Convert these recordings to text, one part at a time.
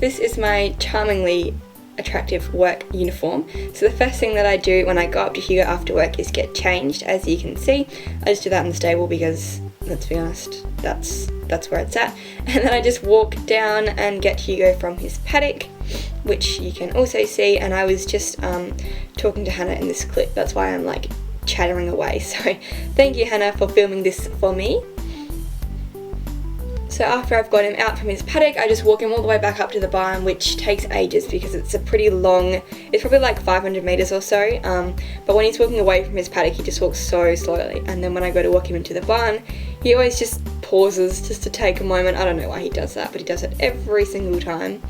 this is my charmingly attractive work uniform. So the first thing that I do when I go up to Hugo after work is get changed. As you can see, I just do that in the stable because, let's be honest, that's where it's at. And then I just walk down and get Hugo from his paddock, which you can also see. And I was just talking to Hannah in this clip, that's why I'm like chattering away. So thank you, Hannah, for filming this for me. So after I've got him out from his paddock, I just walk him all the way back up to the barn, which takes ages because it's a pretty long, it's probably like 500 meters or so, but when he's walking away from his paddock, he just walks so slowly. And then when I go to walk him into the barn, he always just pauses just to take a moment. I don't know why he does that, but he does it every single time.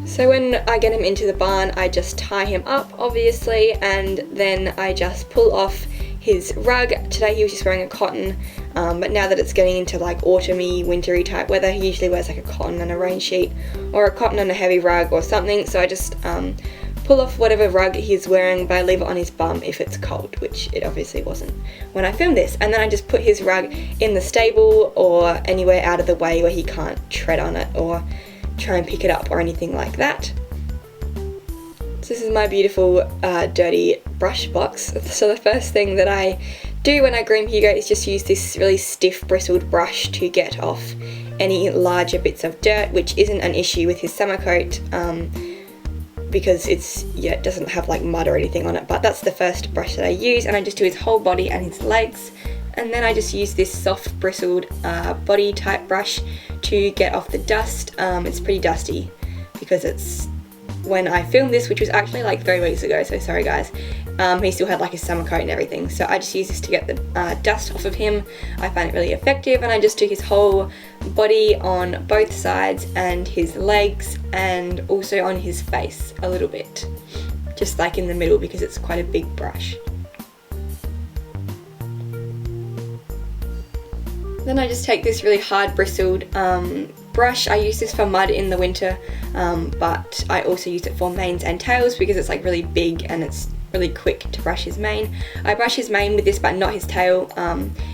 So when I get him into the barn, I just tie him up, obviously, and then I just pull off his rug. Today he was just wearing a cotton, but now that it's getting into like autumny, wintry type weather, he usually wears like a cotton and a rain sheet, or a cotton and a heavy rug or something. So I just pull off whatever rug he's wearing, but I leave it on his bum if it's cold, which it obviously wasn't when I filmed this. And then I just put his rug in the stable or anywhere out of the way where he can't tread on it or try and pick it up or anything like that. So this is my beautiful dirty brush box. So the first thing that I do when I groom Hugo is just use this really stiff bristled brush to get off any larger bits of dirt, which isn't an issue with his summer coat because it doesn't have like mud or anything on it, but that's the first brush that I use, and I just do his whole body and his legs. And then I just use this soft bristled body type brush to get off the dust. It's pretty dusty because it's when I filmed this, which was actually like 3 weeks ago, so sorry guys, he still had like his summer coat and everything. So I just use this to get the dust off of him. I find it really effective, and I just do his whole body on both sides and his legs, and also on his face a little bit, just like in the middle because it's quite a big brush. Then I just take this really hard bristled brush. I use this for mud in the winter, but I also use it for manes and tails because it's like really big and it's really quick to brush his mane. I brush his mane with this but not his tail.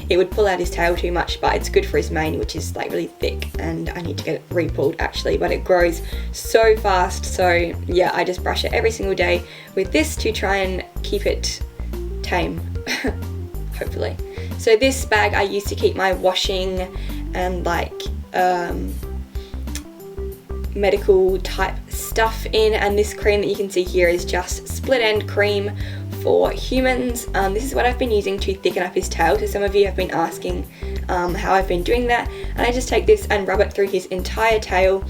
It would pull out his tail too much, but it's good for his mane, which is like really thick, and I need to get it re-pulled actually, but it grows so fast. So yeah, I just brush it every single day with this to try and keep it tame, hopefully. So this bag I use to keep my washing and like medical type stuff in, and this cream that you can see here is just split end cream for humans. This is what I've been using to thicken up his tail, so some of you have been asking how I've been doing that, and I just take this and rub it through his entire tail,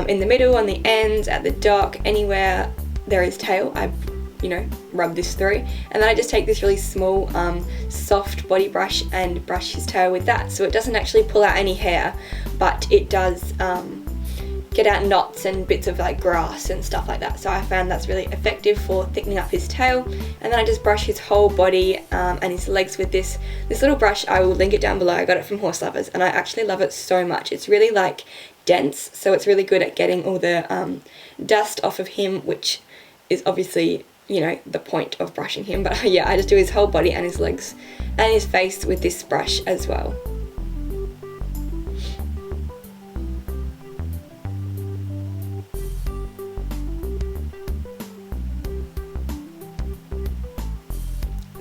in the middle, on the ends, at the dock, anywhere there is tail, I rub this through. And then I just take this really small soft body brush and brush his tail with that, so it doesn't actually pull out any hair, but it does get out knots and bits of like grass and stuff like that. So I found that's really effective for thickening up his tail. And then I just brush his whole body and his legs with this little brush. I will link it down below. I got it from Horse Lovers and I actually love it so much. It's really like dense, so it's really good at getting all the dust off of him, which is obviously the point of brushing him. But yeah, I just do his whole body and his legs and his face with this brush as well.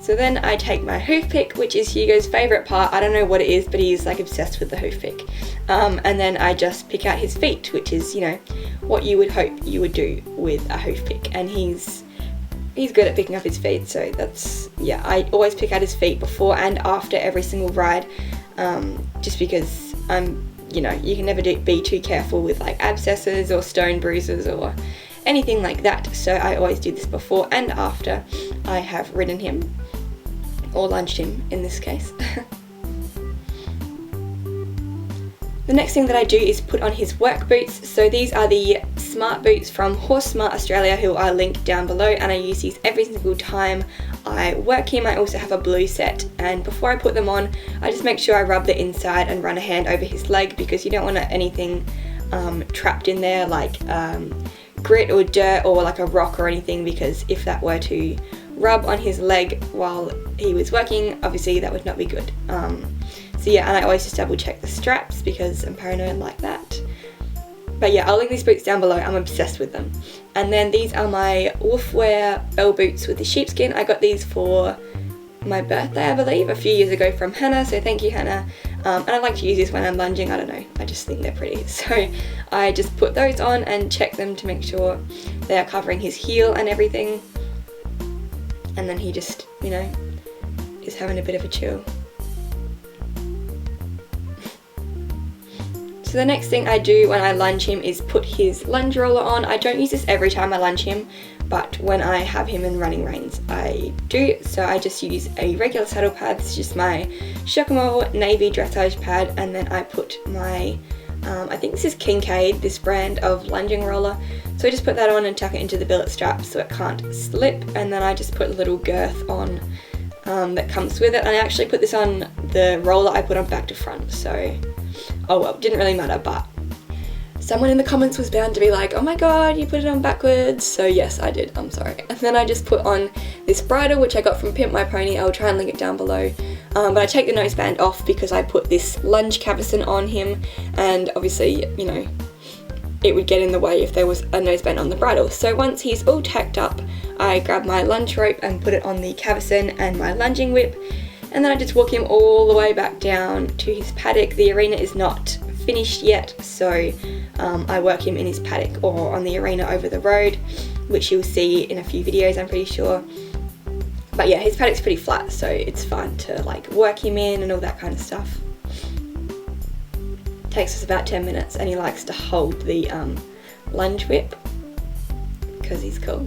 So then I take my hoof pick, which is Hugo's favourite part. I don't know what it is, but he's like obsessed with the hoof pick. And then I just pick out his feet, which is, what you would hope you would do with a hoof pick. And he's good at picking up his feet, so that's, yeah, I always pick out his feet before and after every single ride, just because you can never be too careful with like abscesses or stone bruises or anything like that. So I always do this before and after I have ridden him, or lunged him in this case. The next thing that I do is put on his work boots. So these are the Smart boots from Horse Smart Australia, who I link down below, and I use these every single time I work him. I also have a blue set, and before I put them on, I just make sure I rub the inside and run a hand over his leg, because you don't want anything trapped in there like grit or dirt or like a rock or anything, because if that were to rub on his leg while he was working, obviously that would not be good. So So yeah, and I always just double check the straps because I'm paranoid like that. But yeah, I'll link these boots down below. I'm obsessed with them. And then these are my Wolfwear bell boots with the sheepskin. I got these for my birthday, I believe, a few years ago from Hannah, so thank you, Hannah. And I like to use this when I'm lunging, I don't know, I just think they're pretty. So I just put those on and check them to make sure they are covering his heel and everything. And then he just, you know, is having a bit of a chill. So the next thing I do when I lunge him is put his lunge roller on. I don't use this every time I lunge him, but when I have him in running reins, I do. So I just use a regular saddle pad. This is just my Shockamole navy dressage pad, and then I put my, I think this is Kincaid, this brand of lunging roller. So I just put that on and tuck it into the billet strap so it can't slip, and then I just put a little girth on that comes with it. And I actually put this on the roller I put on back to front, so oh well, didn't really matter, but someone in the comments was bound to be like, oh my god, you put it on backwards. So yes, I did, I'm sorry. And then I just put on this bridle, which I got from Pimp My Pony. I'll try and link it down below. But I take the noseband off because I put this lunge cavesson on him, and obviously, you know, it would get in the way if there was a noseband on the bridle. So once he's all tacked up, I grab my lunge rope and put it on the cavesson and my lunging whip, and then I just walk him all the way back down to his paddock. The arena is not finished yet, so I work him in his paddock or on the arena over the road, which you'll see in a few videos, I'm pretty sure. But yeah, his paddock's pretty flat, so it's fun to like work him in and all that kind of stuff. Takes us about 10 minutes, and he likes to hold the lunge whip because he's cool.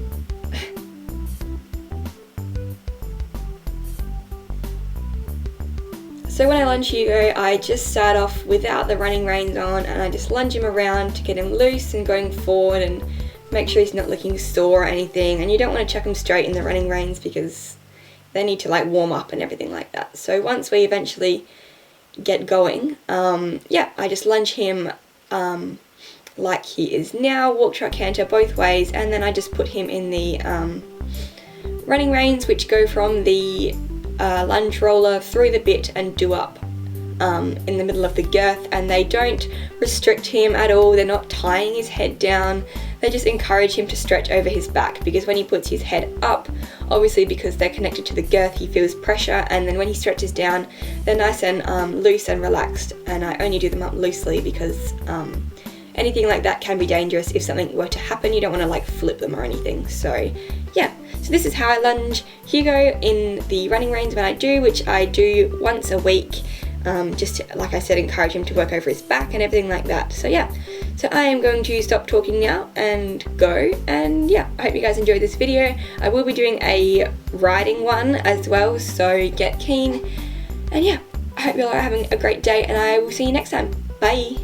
So when I lunge Hugo, I just start off without the running reins on, and I just lunge him around to get him loose and going forward and make sure he's not looking sore or anything. And you don't want to chuck him straight in the running reins because they need to like warm up and everything like that. So once we eventually get going, yeah, I just lunge him like he is now, walk, trot, canter both ways, and then I just put him in the running reins, which go from the lunge roller through the bit and do up in the middle of the girth, and they don't restrict him at all. They're not tying his head down, they just encourage him to stretch over his back, because when he puts his head up, obviously because they're connected to the girth, he feels pressure, and then when he stretches down, they're nice and loose and relaxed. And I only do them up loosely because anything like that can be dangerous. If something were to happen, you don't want to like flip them or anything. So yeah, so this is how I lunge Hugo in the running reins when I do, which I do once a week, just to, like I said, encourage him to work over his back and everything like that. So yeah, so I am going to stop talking now and go, and yeah, I hope you guys enjoyed this video. I will be doing a riding one as well, so get keen, and yeah, I hope you all are having a great day, and I will see you next time. Bye!